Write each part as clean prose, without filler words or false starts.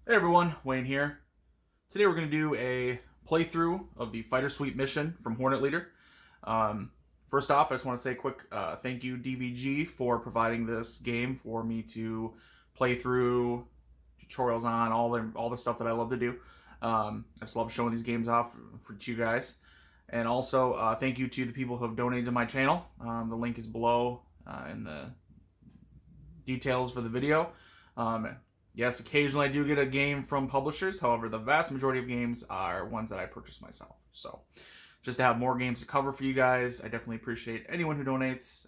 Hey everyone, Wayne here. Today we're going to do a playthrough of the Fighter Suite mission from Hornet Leader. First off, I just want to say a quick thank you DVG for providing this game for me to play through, tutorials on, all the stuff that I love to do. I just love showing these games off for you guys. And also, thank you to the people who have donated to my channel. The link is below in the details for the video. Yes, occasionally I do get a game from publishers. However, the vast majority of games are ones that I purchase myself. So, just to have more games to cover for you guys, I definitely appreciate anyone who donates.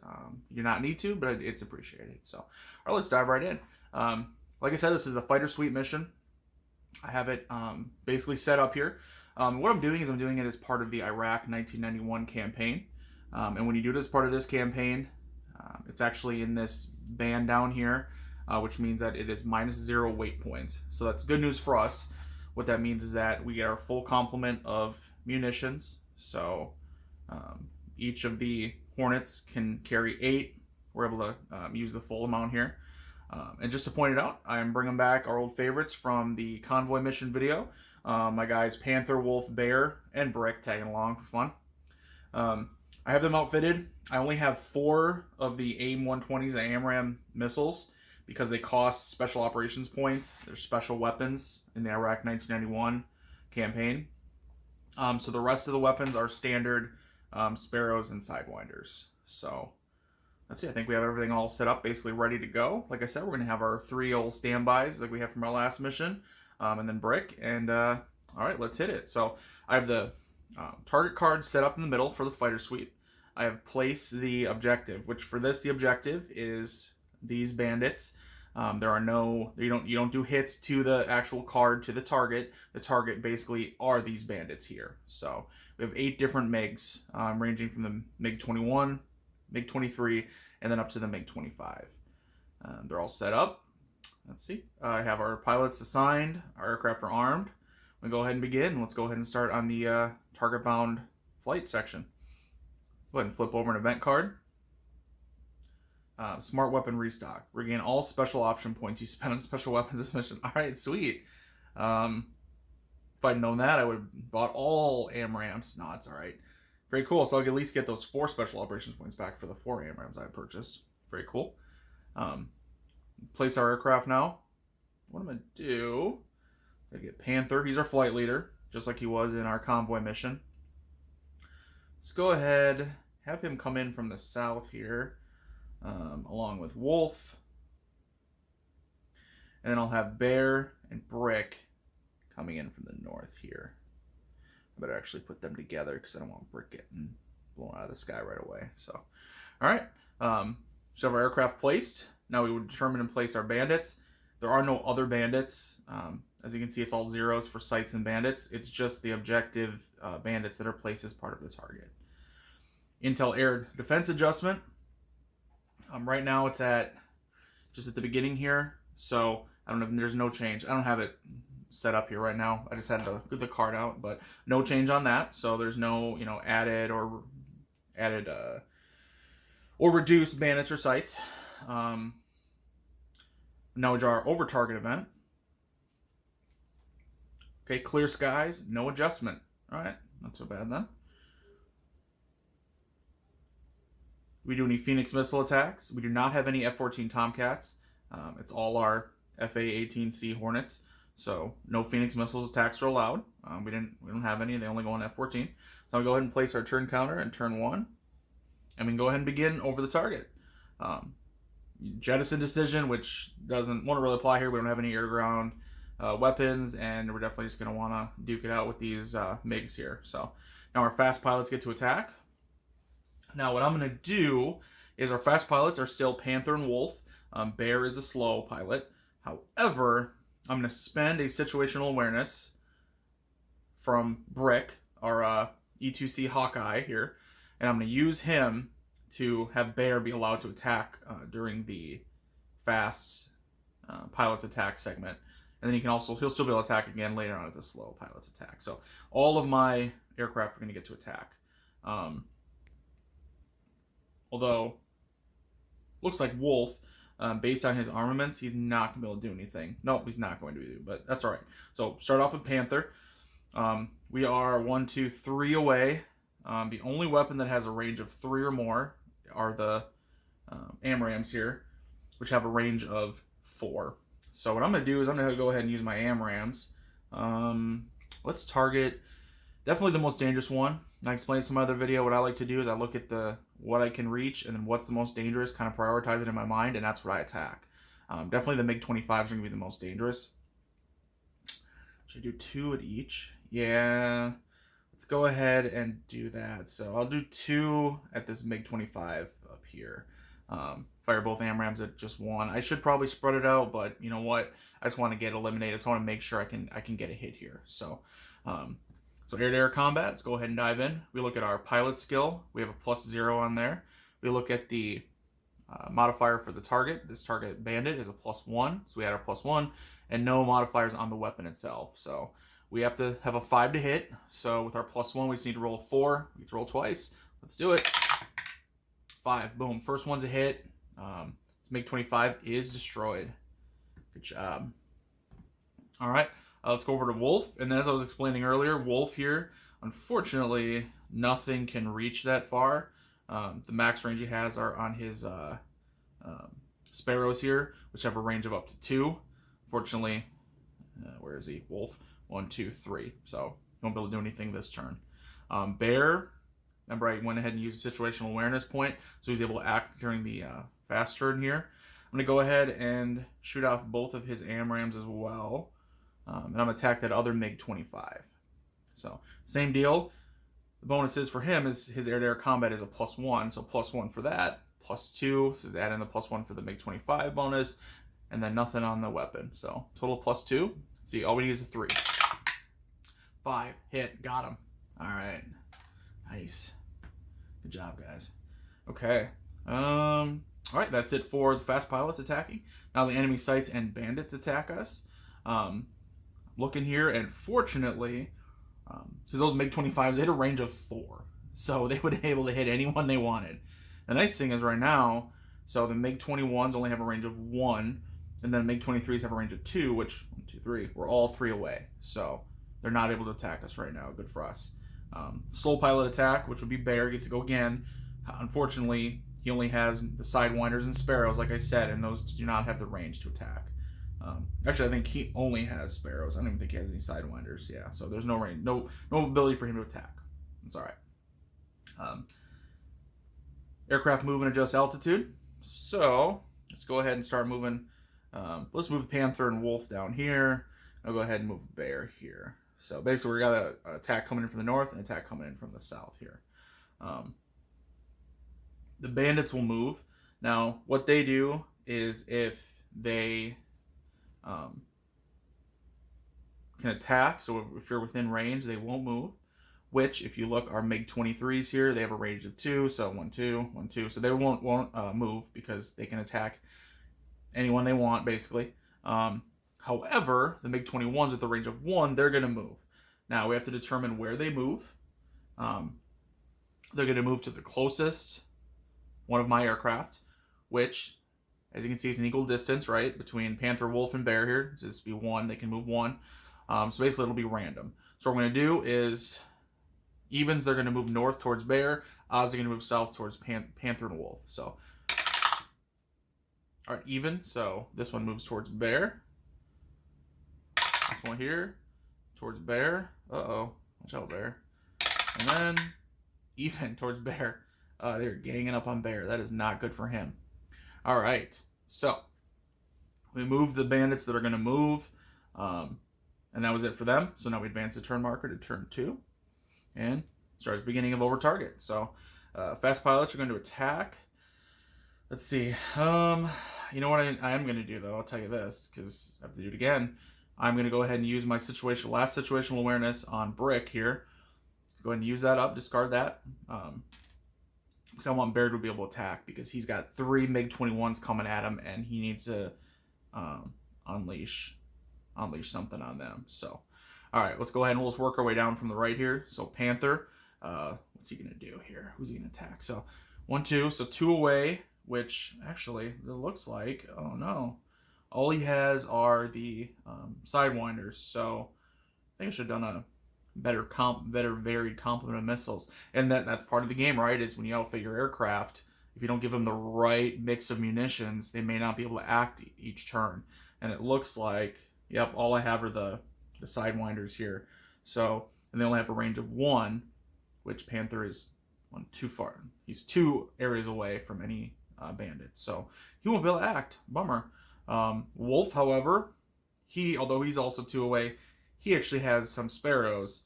You do not need to, but it's appreciated. So, all right, let's dive right in. Like I said, this is the Fighter Suite mission. I have it basically set up here. What I'm doing is I'm doing it as part of the Iraq 1991 campaign. And when you do it as part of this campaign, it's actually in this band down here. Which means that it is -0 weight points. So that's good news for us. What that means is that we get our full complement of munitions. So each of the Hornets can carry 8. We're able to use the full amount here. And just to point it out, I'm bringing back our old favorites from the convoy mission video. My guys Panther, Wolf, Bear, and Brick tagging along for fun. I have them outfitted. I only have 4 of the AIM-120s and AMRAAM missiles, because they cost special operations points. They're special weapons in the Iraq 1991 campaign. So the rest of the weapons are standard Sparrows and Sidewinders. So that's it. I think we have everything all set up, basically ready to go. Like I said, we're going to have our 3 old standbys like we have from our last mission, and then Brick. And all right, let's hit it. So I have the target card set up in the middle for the Fighter Suite. I have placed the objective, which for this, the objective is these bandits. There are no, you don't do hits to the actual card to the target. The target basically are these bandits here. So we have 8 different MiGs, ranging from the MiG-21, MiG-23, and then up to the MiG-25. They're all set up. Let's see. I have our pilots assigned. Our aircraft are armed. We go ahead and begin. Let's go ahead and start on the target-bound flight section. Go ahead and flip over an event card. Smart weapon restock. Regain all special option points you spent on special weapons this mission. All right, sweet. If I'd known that, I would have bought all AMRAAMs. No, it's all right. Very cool. So I can at least get those 4 special operations points back for the 4 AMRAAMs I purchased. Very cool. Place our aircraft now. What I'm going to do, I get Panther. He's our flight leader, just like he was in our convoy mission. Let's go ahead, have him come in from the south here. Along with Wolf, and then I'll have Bear and Brick coming in from the north here. I better actually put them together because I don't want Brick getting blown out of the sky right away. So, all right, so have our aircraft placed. Now we would determine and place our bandits. There are no other bandits. As you can see, it's all zeros for sights and bandits. It's just the objective bandits that are placed as part of the target. Intel Air Defense Adjustment. Right now it's just at the beginning here, so I don't know, there's no change. I don't have it set up here right now. I just had to get the card out, but no change on that. So there's no, added or reduced bandits or sights. Now we draw our over target event. Okay, clear skies, no adjustment. All right, not so bad then. We do any Phoenix missile attacks. We do not have any F-14 Tomcats. It's all our FA-18C Hornets. So no Phoenix missiles attacks are allowed. We don't have any. They only go on F-14. So I'll go ahead and place our turn counter in turn 1. And we can go ahead and begin over the target. Jettison decision, which won't really apply here. We don't have any air-to-ground weapons, and we're definitely just going to want to duke it out with these MiGs here. So now our fast pilots get to attack. Now, what I'm going to do is our fast pilots are still Panther and Wolf. Bear is a slow pilot. However, I'm going to spend a situational awareness from Brick, our E2C Hawkeye here, and I'm going to use him to have Bear be allowed to attack during the fast pilot's attack segment. And then he'll still be able to attack again later on at the slow pilot's attack. So all of my aircraft are going to get to attack. Although, looks like Wolf based on his armaments, he's not going to be able to do anything. Nope, he's not going to do, but that's all right. So start off with Panther. We are 1, 2, 3 away. The only weapon that has a range of 3 or more are the AMRAAMs here, which have a range of 4. So what I'm going to do is I'm going to go ahead and use my AMRAAMs. Let's target definitely the most dangerous one. I explained in some other video. What I like to do is I look at what I can reach and then what's the most dangerous, kind of prioritize it in my mind, and that's what I attack. Definitely the MiG-25s are going to be the most dangerous. Should I do 2 at each? Yeah. Let's go ahead and do that. So I'll do 2 at this MiG-25 up here. Fire both AMRAAMs at just 1. I should probably spread it out, but you know what? I just want to get eliminated. So I want to make sure I can get a hit here. So air-to-air combat, let's go ahead and dive in. We look at our pilot skill. We have a +0 on there. We look at the modifier for the target. This target bandit is a +1, so we add our +1, and no modifiers on the weapon itself. So we have to have a 5 to hit. So with our +1, we just need to roll a 4. We get to roll twice. Let's do it. 5. Boom. First one's a hit. This MiG-25 is destroyed. Good job. All right. Let's go over to Wolf. And then as I was explaining earlier, Wolf here, unfortunately, nothing can reach that far. The max range he has are on his Sparrows here, which have a range of up to 2. Unfortunately, where is he? Wolf. 1, 2, 3. So he won't be able to do anything this turn. Bear, remember I went ahead and used a situational awareness point, so he's able to act during the fast turn here. I'm going to go ahead and shoot off both of his AMRAAMs as well. And I'm going to attack that other MiG-25. So, same deal. The bonuses for him is his air-to-air combat is a +1, so +1 for that. +2, so add in the +1 for the MiG-25 bonus, and then nothing on the weapon. So, total +2. Let's see, all we need is a 3. 5, hit, got him. All right, nice. Good job, guys. Okay. All right, that's it for the fast pilots attacking. Now the enemy sights and bandits attack us. Looking here, and fortunately, because those MiG-25s, they had a range of 4. So they would be able to hit anyone they wanted. The nice thing is right now, so the MiG-21s only have a range of 1, and then MiG-23s have a range of 2, which, 1, 2, 3, we're all 3 away. So they're not able to attack us right now. Good for us. Slow pilot attack, which would be Bear, gets to go again. Unfortunately, he only has the Sidewinders and Sparrows, like I said, and those do not have the range to attack. Actually, I think he only has Sparrows. I don't even think he has any Sidewinders. Yeah, so there's no range, no ability for him to attack. It's all right. Aircraft move and adjust altitude. So let's go ahead and start moving. Let's move Panther and Wolf down here. I'll go ahead and move Bear here. So basically, we got an attack coming in from the north and an attack coming in from the south here. The bandits will move. Now, what they do is if they can attack, so if you're within range, they won't move. Which, if you look, our MiG-23s here, they have a range of 2, so 1, 2, 1, 2. So they won't move because they can attack anyone they want, basically. However, the MiG-21s with a range of 1, they're going to move. Now, we have to determine where they move. They're going to move to the closest one of my aircraft, which, as you can see, is an equal distance, right, between Panther, Wolf, and Bear here. So this will be 1. They can move 1. So basically, it'll be random. So what we're going to do is evens, they're going to move north towards Bear. Odds are going to move south towards Panther and Wolf. So, all right, even. So this one moves towards Bear. This one here towards Bear. Uh-oh. Watch out, Bear. And then even towards Bear. They're ganging up on Bear. That is not good for him. All right. So we move the bandits that are going to move. And that was it for them. So now we advance the turn marker to turn 2. And start at the beginning of over target. So fast pilots are going to attack. Let's see. You know what I am going to do, though? I'll tell you this, because I have to do it again. I'm going to go ahead and use my last situational awareness on Brick here. Go ahead and use that up. Discard that. Because I want Bear to be able to attack, because he's got 3 MiG-21s coming at him, and he needs to unleash something on them. So, all right, let's go ahead and we'll just work our way down from the right here. So Panther, what's he going to do here? Who's he going to attack? So 1, 2, so 2 away which actually it looks like, oh no, all he has are the sidewinders. So I think I should have done a better varied complement of missiles. And that's part of the game, right? Is when you outfit your aircraft, if you don't give them the right mix of munitions, they may not be able to act each turn. And it looks like, yep, all I have are the sidewinders here. So, and they only have a range of 1, which Panther is too far. He's 2 areas away from any bandit, so he won't be able to act. Bummer. Wolf, however, although he's also 2 away, he actually has some sparrows,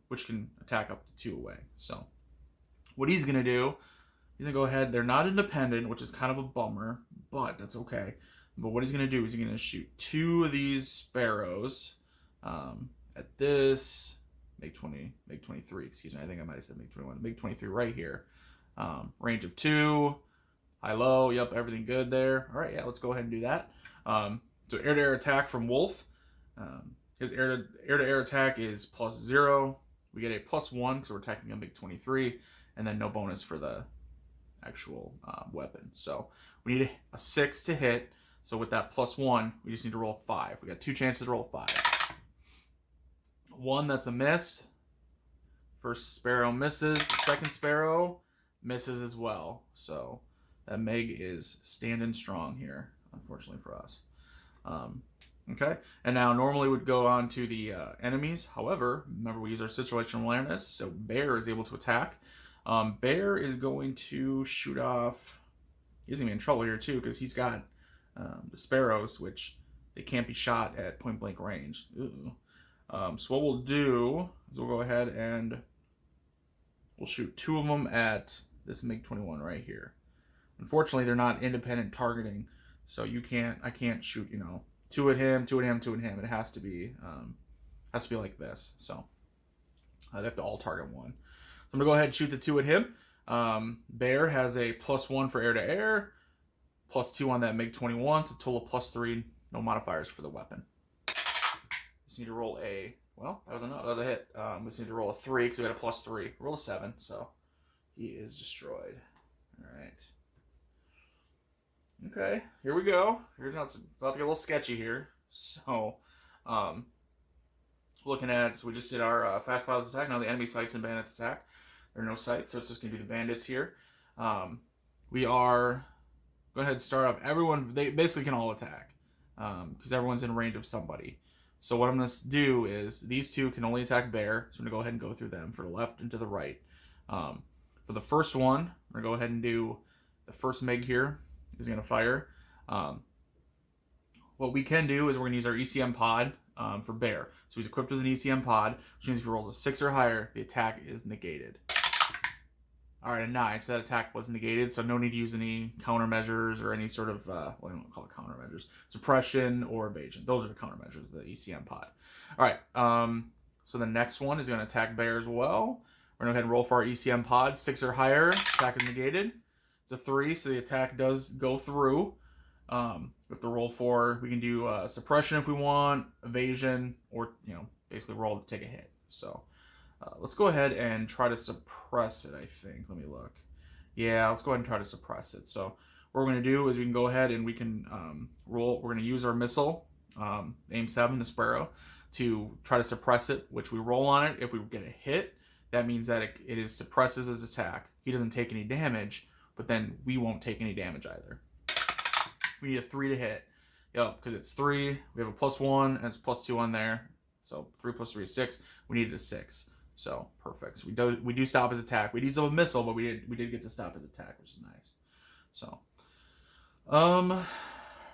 which can attack up to 2 away. So what he's going to do, he's going to go ahead. They're not independent, which is kind of a bummer, but that's okay. But what he's going to do is he's going to shoot 2 of these sparrows at this MiG-23, excuse me. I think I might have said MiG-21. MiG-23 right here. Range of 2, high-low. Yep, everything good there. All right, yeah, let's go ahead and do that. So air-to-air attack from Wolf. His air-to-air attack is +0. We get a +1 because we're attacking a MiG-23, and then no bonus for the actual weapon. So we need a 6 to hit. So with that +1, we just need to roll 5. We got 2 chances to roll 5. 1, that's a miss. First sparrow misses. Second sparrow misses as well. So that MiG is standing strong here, unfortunately for us. Okay, and now normally we'd go on to the enemies. However, remember we use our situational awareness, so Bear is able to attack. Bear is going to shoot off. He's going to be in trouble here too because he's got the sparrows, which they can't be shot at point blank range. Ooh. So what we'll do is we'll go ahead and we'll shoot 2 of them at this MiG-21 right here. Unfortunately, they're not independent targeting, so I can't shoot, 2 at him, 2 at him, 2 at him. It has to be like this. So I'd have to all target 1. So I'm gonna go ahead and shoot the 2 at him. Bear has a +1 for air to air, +2 on that MiG-21, so total of +3. No modifiers for the weapon. Just need to roll that was a hit. We just need to roll a 3 because we got a +3. Roll a 7, so he is destroyed. All right. Okay, here we go. It's about to get a little sketchy here. So, so we just did our fast pilots attack. Now the enemy sights and bandits attack. There are no sights, so it's just going to be the bandits here. We are go ahead and start up. Everyone, they basically can all attack because everyone's in range of somebody. So what I'm going to do is these 2 can only attack Bear, so I'm going to go ahead and go through them for the left and to the right. For the first one, we're going to go ahead and do the first MiG here. Is going to fire. What we can do is we're going to use our ECM pod for Bear. So he's equipped with an ECM pod, which means if he rolls a 6 or higher, the attack is negated. All right, a 9, so that attack was negated, so no need to use any countermeasures or any sort of, I don't call it countermeasures, suppression or evasion. Those are the countermeasures of the ECM pod. All right, so the next one is going to attack Bear as well. We're going to go ahead and roll for our ECM pod, 6 or higher, attack is negated. It's a 3, so the attack does go through. We have to roll 4. We can do suppression if we want, evasion, or basically roll to take a hit. So let's go ahead and try to suppress it. I think. Let me look. Yeah, let's go ahead and try to suppress it. So what we're going to do is we can go ahead and we can roll. We're going to use our missile, aim 7, the Sparrow, to try to suppress it. Which we roll on it. If we get a hit, that means that it suppresses its attack. He doesn't take any damage. But then we won't take any damage either. We need a 3 to hit. Yep, because it's 3. We have a +1 and it's +2 on there. So 3 + 3 is 6. We needed a 6. So perfect. So we do stop his attack. We use a missile, but we did get to stop his attack, which is nice. So, all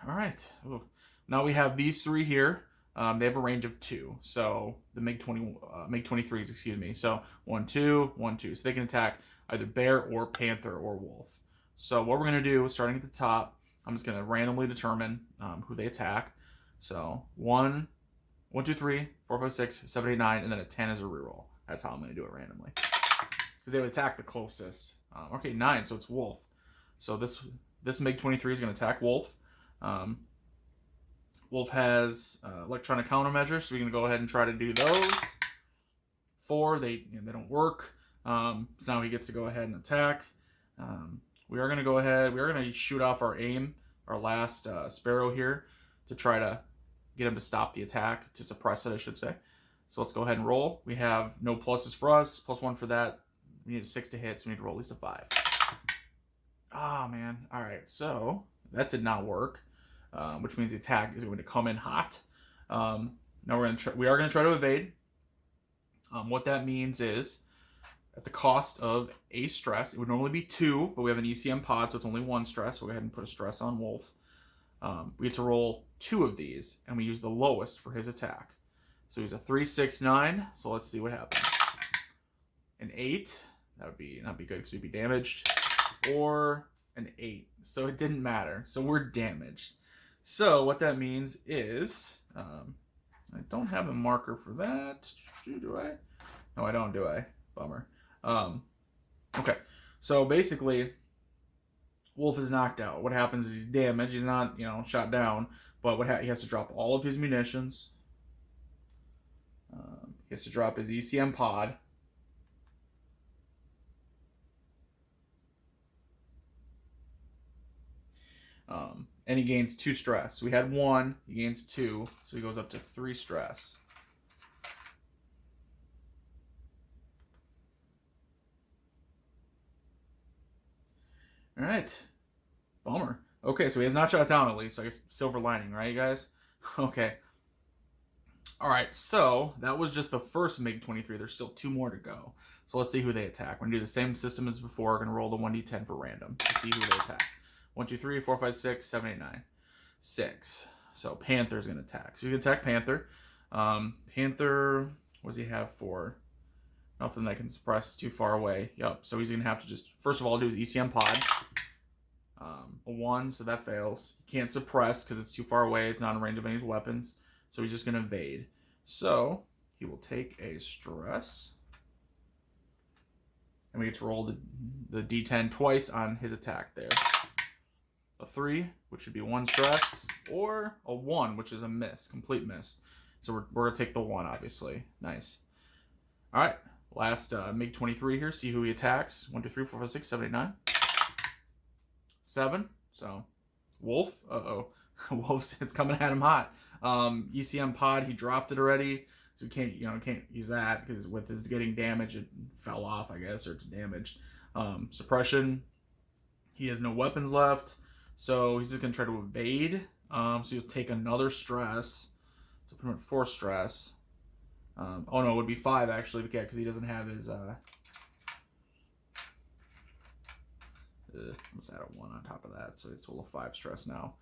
right. Ooh. Now we have these 3 here. They have a range of 2. So the MiG-23s, excuse me. So 1, 2, 1, 2. So they can attack either Bear or Panther or Wolf. So what we're going to do, starting at the top, I'm just going to randomly determine who they attack. So 1, 2, 3, 4, 5, 6, 7, 8, 9, and then a 10 as a reroll. That's how I'm going to do it randomly. Because they would attack the closest. Okay, 9, so it's Wolf. So this MiG-23 is going to attack Wolf. Wolf has electronic countermeasures, so we can go ahead and try to do those. 4, they don't work. So now he gets to go ahead and attack. we are going to go ahead. We are going to shoot off our aim, our last sparrow here, to try to get him to stop the attack, to suppress it, I should say. So let's go ahead and roll. We have no pluses for us, +1 for that. We need a 6 to hit, so we need to roll at least a 5. Ah, man. All right, so that did not work, which means the attack is going to come in hot. Now we are going to try to evade. What that means is, at the cost of a stress, it would normally be 2, but we have an ECM pod, so it's only 1 stress. So we'll go ahead and put a stress on Wolf. We get to roll 2 of these, and we use the lowest for his attack. So he's a 3, 6, 9. So let's see what happens. An 8. That would not be good because we'd be damaged. Or an 8. So it didn't matter. So we're damaged. So what that means is, I don't have a marker for that. Do I? No, I don't, do I? Bummer. Okay. So basically, Wolf is knocked out. What happens is he's damaged. He's not, shot down. But he has to drop all of his munitions. He has to drop his ECM pod. And he gains 2 stress. So we had 1, he gains 2, so he goes up to 3 stress. All right. Bummer. Okay, so he has not shot down at least. So I guess silver lining, right, you guys? Okay. All right, so that was just the first MiG-23. There's still 2 more to go. So let's see who they attack. We're going to do the same system as before. We're going to roll the 1d10 for random to see who they attack. 1, 2, 3, 4, 5, 6, 7, 8, 9. 6. So Panther's going to attack. So you can attack Panther. Panther, what does he have for? Nothing that can suppress, too far away. Yep, so he's going to have to just, first of all, do his ECM pod. A 1, so that fails. He can't suppress because it's too far away. It's not in range of any of his weapons. So he's just going to evade. So he will take a stress. And we get to roll the d10 twice on his attack there. A 3, which would be 1 stress, or a 1, which is a miss, complete miss. So we're going to take the 1, obviously. Nice. All right, last MiG-23 here. See who he attacks. 1, 2, 3, 4, 5, 6, 7, 8, 9. 7. So Wolf. Uh-oh. Wolf, it's coming at him hot. ECM pod, he dropped it already. So we can't use that because with his getting damage, it fell off, I guess, or it's damaged. Suppression, he has no weapons left. So he's just going to try to evade. So he'll take another stress. So pretty much 4 stress. Oh no, it would be 5 actually, because he doesn't have his... let's add a 1 on top of that. So he's total of 5 stress now.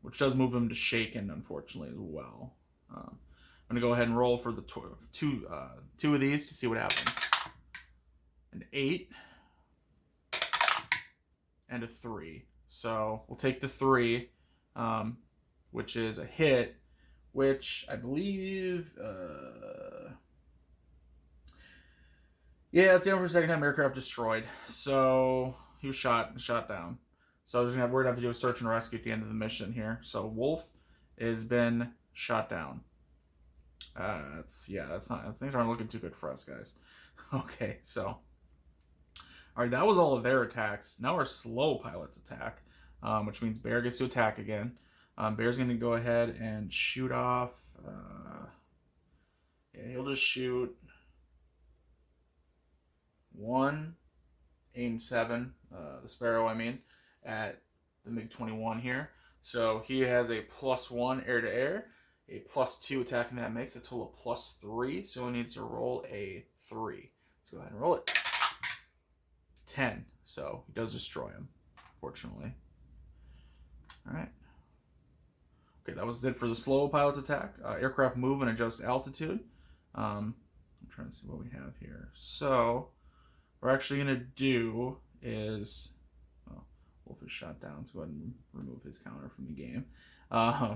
Which does move him to shaken, unfortunately, as well. I'm going to go ahead and roll for the 2 of these to see what happens. An 8 and a 3. So we'll take the 3, which is a hit, which I believe, yeah, it's the only for second time aircraft destroyed. So he was shot down. So we're gonna have to do a search and rescue at the end of the mission here. So Wolf has been shot down. Things aren't looking too good for us, guys. Okay, so. All right, that was all of their attacks. Now our slow pilots attack, which means Bear gets to attack again. Bear's going to go ahead and shoot off. He'll just shoot 1, aim 7, the Sparrow, I mean, at the MiG-21 here. So he has a +1 air-to-air, a +2 attacking that makes a total of +3. So he needs to roll a 3. Let's go ahead and roll it. 10. So he does destroy him, fortunately. All right. Okay, that was it for the slow pilot's attack. Aircraft move and adjust altitude. I'm trying to see what we have here. So what we're actually going to do is... Oh, Wolf is shot down, so go ahead and remove his counter from the game,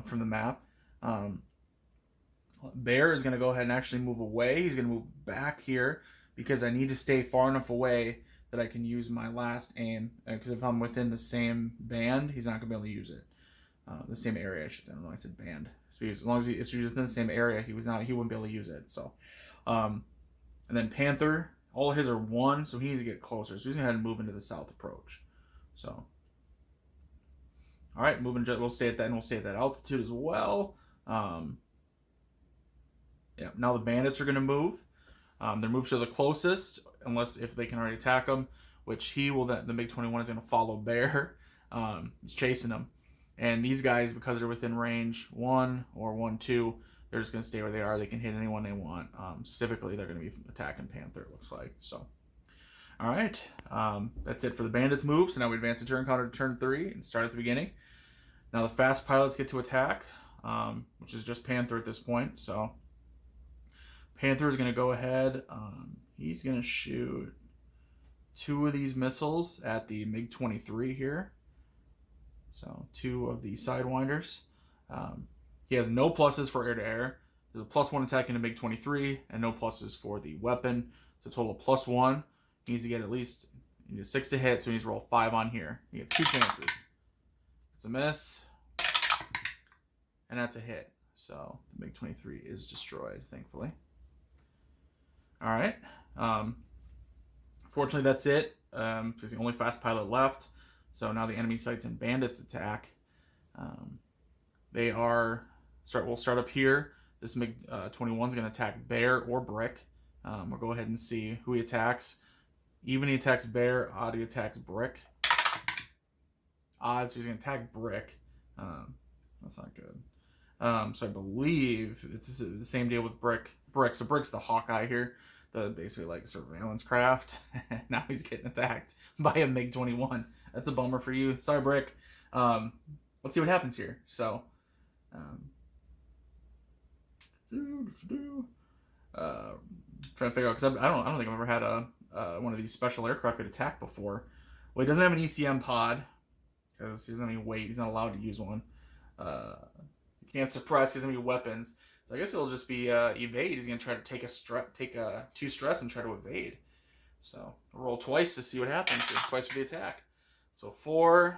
from the map. Bear is going to go ahead and actually move away. He's going to move back here because I need to stay far enough away that I can use my last aim. Because if I'm within the same band, he's not going to be able to use it. The same area, I should say. I don't know why I said band. So as long as he's within the same area, he wouldn't be able to use it. So, and then Panther, all of his are 1, so he needs to get closer. So he's going to have to move into the south approach. So, all right, we'll stay at that, and we'll stay at that altitude as well. Yeah, now the bandits are going to move. They're moved to the closest, if they can already attack them, which the MiG-21 is going to follow Bear. He's chasing them. And these guys, because they're within range 1 or 1-2, they're just going to stay where they are. They can hit anyone they want. Specifically, they're going to be attacking Panther, it looks like. So, all right. That's it for the bandits' move. So now we advance the turn counter to turn 3 and start at the beginning. Now the fast pilots get to attack, which is just Panther at this point. So Panther is going to go ahead. He's going to shoot 2 of these missiles at the MiG-23 here. So 2 of the Sidewinders. He has no pluses for air-to-air. There's a +1 attack in the MiG-23 and no pluses for the weapon. It's a total of +1. He needs to get at least 6 to hit, so he needs to roll 5 on here. He gets 2 chances. It's a miss, and that's a hit. So the MiG-23 is destroyed, thankfully. All right. Fortunately, that's it. He's the only fast pilot left. So now the enemy sights and bandits attack. We'll start up here. This MiG-21 is going to attack Bear or Brick. We'll go ahead and see who he attacks. Even he attacks Bear, odd he attacks Brick. Odd, so he's going to attack Brick. That's not good. So I believe it's the same deal with Brick. So Brick's the Hawkeye here, the basically like surveillance craft. Now he's getting attacked by a MiG-21. That's a bummer for you. Sorry, Brick. Let's see what happens here. So, trying to figure out, because I don't think I've ever had one of these special aircraft get attacked before. Well, he doesn't have an ECM pod because he doesn't have any weight. He's not allowed to use one. He can't suppress. He doesn't have any weapons. So I guess it'll just be evade. He's gonna try to take 2 stress and try to evade. So I'll roll twice to see what happens. Twice for the attack. So 4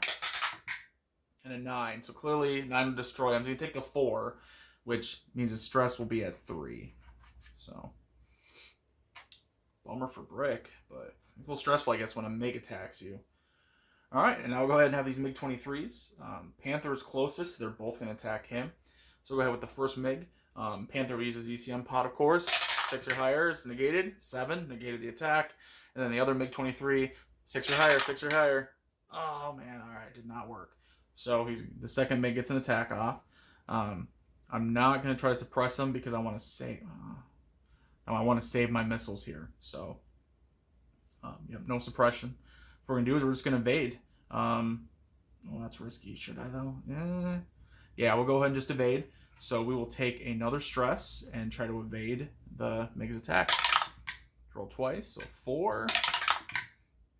and a 9. So clearly 9 will destroy him. So you take the 4, which means his stress will be at 3. So bummer for Brick, but it's a little stressful, I guess, when a MiG attacks you. All right, and now we'll go ahead and have these MiG-23s. Panther is closest, so they're both going to attack him. So we'll go ahead with the first MiG. Panther will use his ECM pod, of course. 6 or higher is negated. 7 negated the attack. And then the other MiG-23, 6 or higher, 6 or higher. Oh, man, all right, did not work. So the second MiG gets an attack off. I'm not going to try to suppress him because I want to save... I want to save my missiles here. So, no suppression. What we're going to do is we're just going to evade. Well, that's risky. Should I, though? Yeah, we'll go ahead and just evade. So we will take another stress and try to evade the MiG's attack. Roll twice. So 4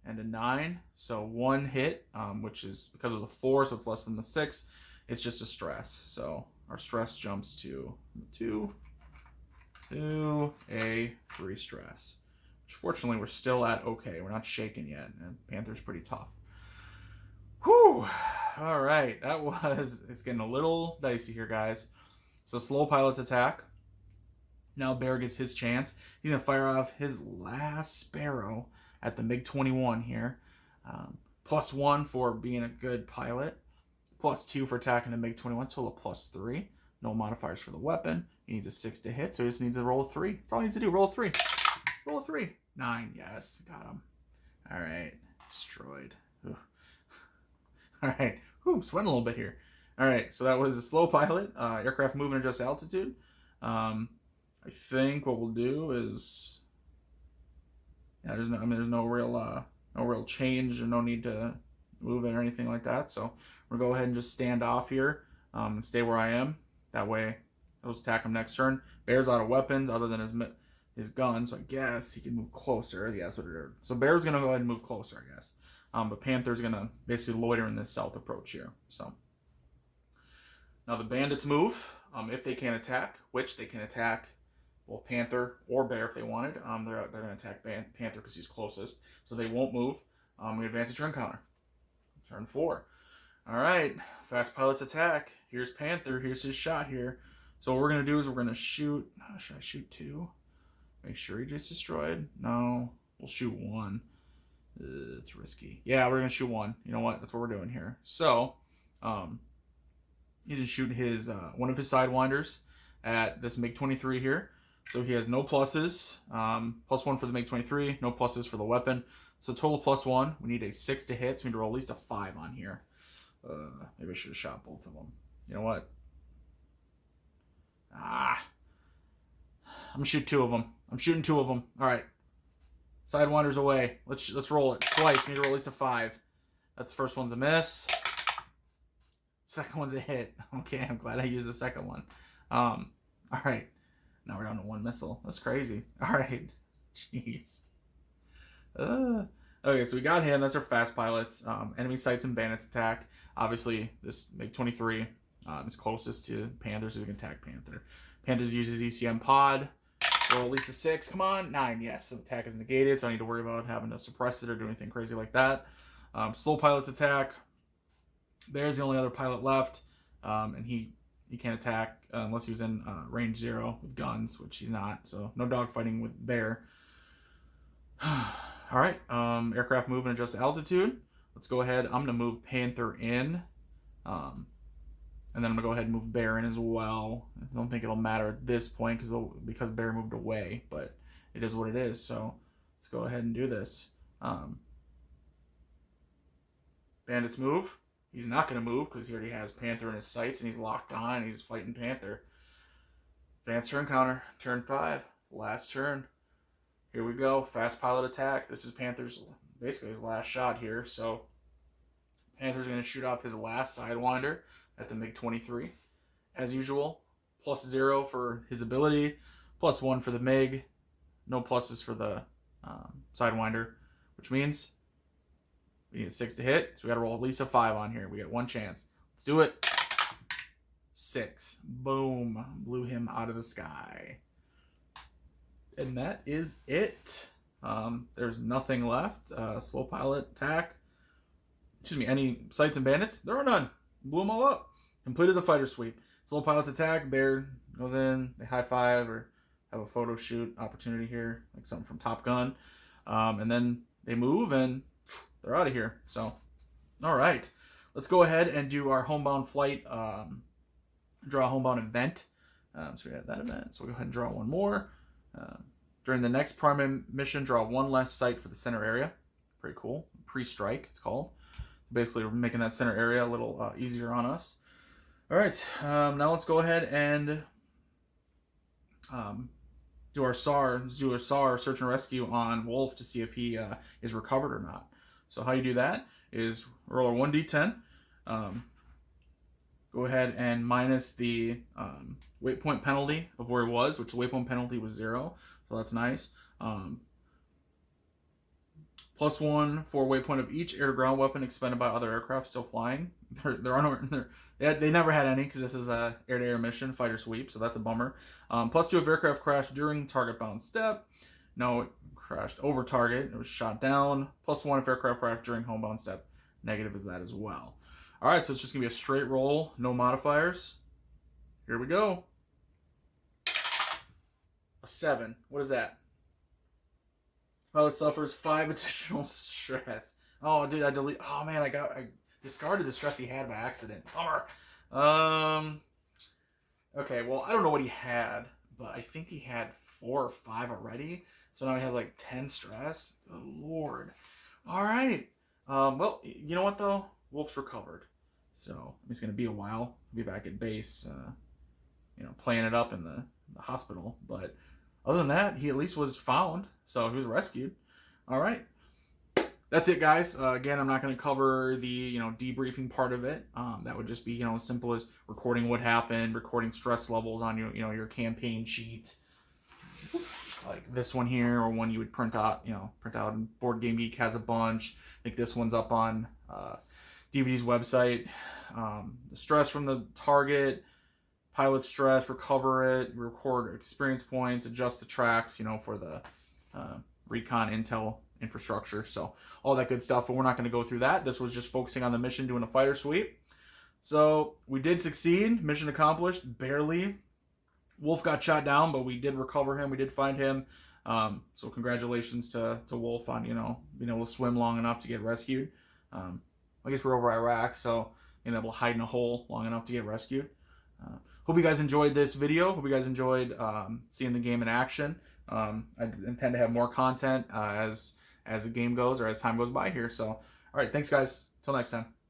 and a 9. So 1 hit, which is because of the 4, so it's less than the 6. It's just a stress. So our stress jumps to 2 a 3 stress. Which fortunately we're still at okay. We're not shaken yet. And Panther's pretty tough. Whew. All right. It's getting a little dicey here, guys. So slow pilots attack. Now Bear gets his chance. He's going to fire off his last Sparrow at the MiG-21 here. +1 for being a good pilot. +2 for attacking the MiG-21. Total of +3. No modifiers for the weapon. He needs a 6 to hit, so he just needs to roll a 3. That's all he needs to do. Roll a 3. Roll a 3. 9. Yes. Got him. All right. Destroyed. Ooh. All right. Whew, sweating a little bit here. All right. So that was a slow pilot. Aircraft moving at just altitude. I think what we'll do is... Yeah, there's no real change or no need to move it or anything like that. So we'll go ahead and just stand off here and stay where I am. That way, I'll just attack him next turn. Bear's out of weapons other than his gun, so I guess he can move closer. Yeah, that's what it is. So Bear's going to go ahead and move closer, I guess. But Panther's going to basically loiter in this south approach here. So now the bandits move. If they can attack, which they can attack both Panther or Bear if they wanted. They're going to attack Panther because he's closest. So they won't move. We advance a turn counter. Turn 4. All right. Fast pilots attack. Here's Panther. Here's his shot here. So what we're going to do is we're going to shoot. Should I shoot 2? Make sure he gets destroyed. No. We'll shoot 1. It's risky. Yeah, we're gonna shoot one. You know what? That's what we're doing here. So, he's gonna shoot his one of his sidewinders at this MiG-23 here. So he has no pluses. +1 for the MiG-23, no pluses for the weapon. So total +1. We need a 6 to hit, so we need to roll at least a 5 on here. Maybe I should have shot both of them. You know what? I'm gonna shoot 2 of them. I'm shooting 2 of them. All right. Sidewinders away. Let's roll it twice. We need to roll at least a 5. That's the first one's a miss. Second one's a hit. Okay, I'm glad I used the second one. All right. Now we're down to 1 missile. That's crazy. All right. Jeez. Okay, so we got him. That's our fast pilots. Enemy sights and bandits attack. Obviously, this MiG-23 is closest to Panthers, so we can attack Panther. Panthers uses ECM pod. Roll at least a 6. Come on. 9. Yes, so attack is negated, so I need to worry about having to suppress it or do anything crazy like that. Slow pilots attack. Bear's the only other pilot left, and he can't attack unless he was in range 0 with guns, which he's not, so no dogfighting with Bear. All right, aircraft move and adjust altitude. Let's go ahead. I'm going to move Panther in, and then I'm going to go ahead and move Bear in as well. I don't think it'll matter at this point because Bear moved away, but it is what it is, so let's go ahead and do this. Bandits move. He's not going to move because he already has Panther in his sights and he's locked on and he's fighting Panther. Advanced turn counter. Turn 5. Last turn. Here we go. Fast pilot attack. This is Panther's, basically his last shot here. So Panther's going to shoot off his last Sidewinder at the MiG-23. As usual, +0 for his ability, +1 for the MiG. No pluses for the Sidewinder, which means we need a 6 to hit, so we got to roll at least a 5 on here. We got 1 chance. Let's do it. 6. Boom. Blew him out of the sky. And that is it. There's nothing left. Slow pilot attack. Excuse me, any sights and bandits? There are none. Blew them all up. Completed the fighter sweep. Slow pilots attack. Bear goes in. They high five or have a photo shoot opportunity here, like something from Top Gun. And then they move and they're out of here. So, all right. Let's go ahead and do our homebound flight, draw a homebound event. So we have that event. So we'll go ahead and draw one more. During the next primary mission, draw 1 less sight for the center area. Pretty cool. Pre-strike, it's called. Basically, we're making that center area a little easier on us. All right. Now let's go ahead and do our SAR. Let's do a SAR, search and rescue, on Wolf to see if he is recovered or not. So how you do that is roll a 1d10. Go ahead and minus the waypoint penalty of where he was, which the waypoint penalty was 0. So that's nice. +1 for waypoint of each air-to-ground weapon expended by other aircraft still flying. They never had any because this is a air-to-air mission, fighter sweep, so that's a bummer. +2 if aircraft crashed during target-bound step. No, it crashed over target. It was shot down. +1 if aircraft crashed during homebound step. Negative is that as well. All right, so it's just going to be a straight roll, no modifiers. Here we go. A 7. What is that? Pilot suffers 5 additional stress. Oh, dude, Oh, man, I discarded the stress he had by accident. Bummer. Okay, well, I don't know what he had, but I think he had 4 or 5 already. So now he has like 10 stress. Good Lord. All right. Well, you know what, though? Wolf's recovered. So it's going to be a while. He'll be back at base, playing it up in the hospital. But other than that, he at least was found. So he was rescued. All right. That's it, guys. Again, I'm not going to cover the, debriefing part of it. That would just be, as simple as recording what happened, recording stress levels on your campaign sheet. Like this one here, or one you would print out, and Board Game Geek has a bunch. I think this one's up on DVD's website. The stress from the target, pilot stress, recover it, record experience points, adjust the tracks, for the recon intel infrastructure. So all that good stuff, but we're not going to go through that. This was just focusing on the mission, doing a fighter sweep. So we did succeed. Mission accomplished, barely. Wolf got shot down, but we did recover him. We did find him. So congratulations to Wolf on, you know, being able to swim long enough to get rescued. I guess we're over Iraq, so being able to hide in a hole long enough to get rescued. Hope you guys enjoyed this video. Hope you guys enjoyed seeing the game in action. I intend to have more content as the game goes or as time goes by here. So, all right, thanks guys. Till next time.